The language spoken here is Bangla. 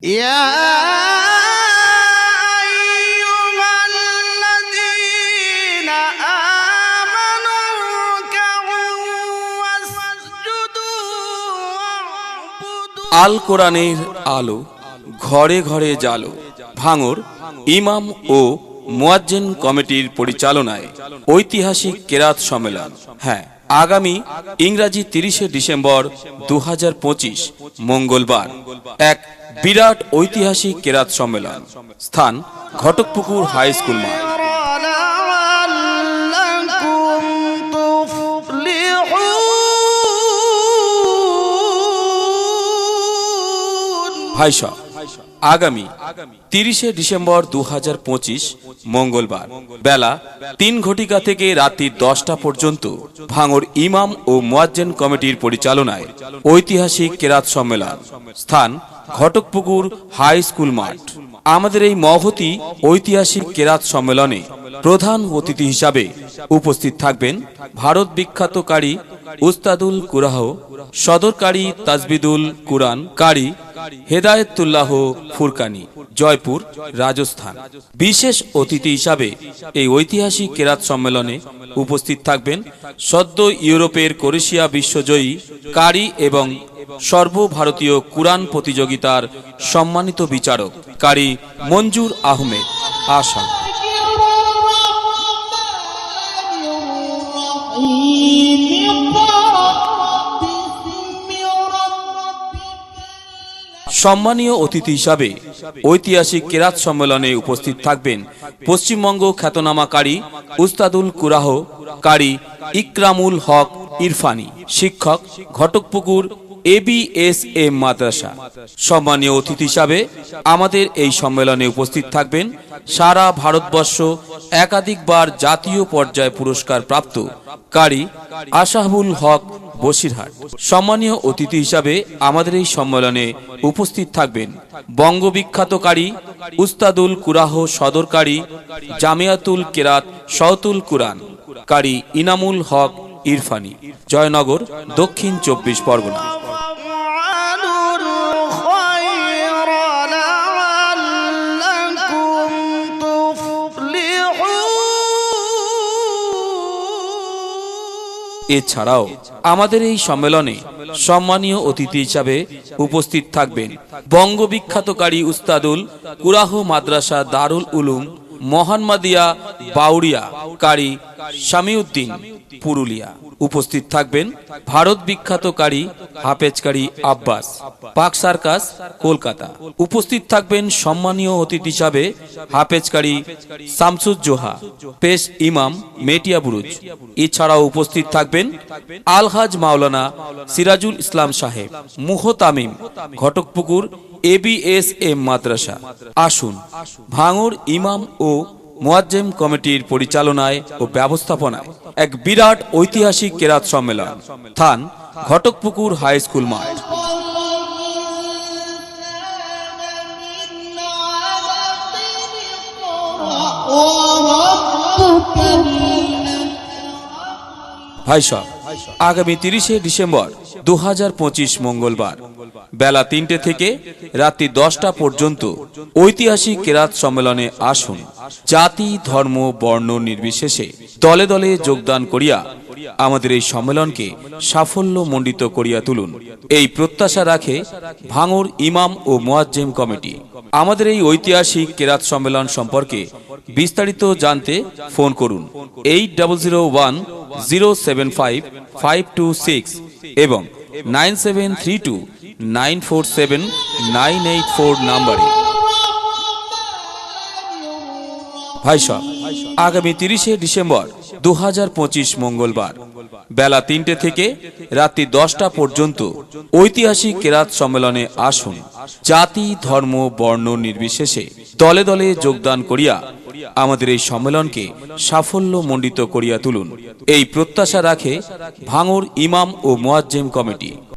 يا أيها الذين آمنوا اركعوا واسجدوا واعبدوا আল কোরআনের আলো ঘরে ঘরে জালো। ভাঙর ইমাম ও মুয়াজ্জিন কমিটির পরিচালনায় ঐতিহাসিক কেরাত সম্মেলন। হ্যাঁ, আগামী ইংরাজি 30শে ডিসেম্বর 2025 মঙ্গলবার এক বিরাট ঐতিহাসিক কেরাত সম্মেলন। স্থান ঘটকপুকুর হাই স্কুল মাঠ। لعلكم تفلحون ভাই সাহেব, আগামী 30শে ডিসেম্বর 2025 মঙ্গলবার বেলা 3 ঘটিকা থেকে রাত্রি 10টা পর্যন্ত ভাঙর ইমাম ও মুয়াজ্জিন কমিটির পরিচালনায় ঐতিহাসিক কেরাত সম্মেলন। স্থান ঘটকপুকুর হাই স্কুল মাঠ। আমাদের এই মহতী ঐতিহাসিক কেরাত সম্মেলনে প্রধান অতিথি হিসাবে উপস্থিত থাকবেন ভারত বিখ্যাত কারি উস্তাদুল কুরাহ, সদর কারি তাজবিদুল কুরআন কারি হেদায়েতুল্লাহ ফুরকানি, জয়পুর, রাজস্থান। বিশেষ অতিথি হিসাবে এই ঐতিহাসিক কেরাত সম্মেলনে উপস্থিত থাকবেন সদ্য ইউরোপের ক্রোয়েশিয়া বিশ্বজয়ী কারি এবং সর্বভারতীয় কুরআন প্রতিযোগিতার সম্মানিত বিচারক কারি মঞ্জুর আহমেদ আশা। সম্মানীয় অতিথি হিসাবে ঐতিহাসিক কেরাত সম্মেলনে উপস্থিত থাকবেন পশ্চিমবঙ্গ খ্যাতনামা কারি উস্তাদুল কুরাহ কারি ইকরামুল হক ইরফানি, শিক্ষক, ঘটকপুকুর ABSM মাদ্রাসা। সম্মানীয় অতিথি হিসাবে আমাদের এই সম্মেলনে উপস্থিত থাকবেন সারা ভারতবর্ষ একাধিকবার জাতীয় পর্যায়ে পুরস্কার প্রাপ্ত কারি আশাহুল হক বসিরহাট। সম্মানীয় অতিথি হিসাবে আমাদের এই সম্মেলনে উপস্থিত থাকবেন বঙ্গবিখ্যাত কারি উস্তাদুল কুরাহ সদর কারি জামিয়াতুল কেরাত শওতুল কুরআন কারি ইনামুল হক ইরফানি, জয়নগর, দক্ষিণ 24 পরগনা। وافعلوا الخير لعلكم تفلحون এছাড়াও আমাদের এই সম্মেলনে সম্মানীয় অতিথি হিসাবে উপস্থিত থাকবেন বঙ্গবিখ্যাত কারি উস্তাদুল কুরাহ মাদ্রাসা দারুল উলুম মোহাম্মদিয়া বাউরিয়া কারি শামিউদ্দিন পুরুলিয়া। উপস্থিত থাকবেন ভারত বিখ্যাত কারি হাফেজ কারি আব্বাস পাক সার্কাস কলকাতা। উপস্থিত থাকবেন সম্মানীয় অতিথি হিসাবে হাফেজ কারি শামসুজ্জোহা পেশ ইমাম মেটিয়া বুরুজ। এছাড়াও উপস্থিত থাকবেন আলহাজ মাওলানা সিরাজুল ইসলাম সাহেব মুহতামিম ঘটকপুকুর ABSM মাদ্রাসা। আসুন ভাঙর ইমাম ও মুয়াজ্জিন কমিটির পরিচালনায় ও ব্যবস্থাপনায় এক বিরাট ঐতিহাসিক কেরাত সম্মেলন। স্থান ঘটকপুকুর হাই স্কুল মাঠ। ভাই সাহেব, আগামী 30শে ডিসেম্বর 2025 মঙ্গলবার বেলা 3টে থেকে রাত্রি 10টা পর্যন্ত ঐতিহাসিক কেরাত সম্মেলনে আসুন। জাতি ধর্ম বর্ণ নির্বিশেষে দলে দলে যোগদান করিয়া আমাদের এই সম্মেলনকে সাফল্য মণ্ডিত করিয়া তুলুন, এই প্রত্যাশা রাখে ভাঙর ইমাম ও মুয়াজ্জিন কমিটি। আমাদের এই ঐতিহাসিক কেরাত সম্মেলন সম্পর্কে বিস্তারিত জানতে ফোন করুন 8001075526 এবং 9732947984 নম্বরে। ভাই সাহেব, আগামী 30শে ডিসেম্বর 2025 মঙ্গলবার বেলা 3টে থেকে রাত্রি 10টা পর্যন্ত ঐতিহাসিক কেরাত সম্মেলনে আসুন। জাতি ধর্ম বর্ণ নির্বিশেষে দলে দলে যোগদান করিয়া আমাদের এই সম্মেলনকে সাফল্য মণ্ডিত করিয়া তুলুন, এই প্রত্যাশা রাখে ভাঙর ইমাম ও মুয়াজ্জিন কমিটি।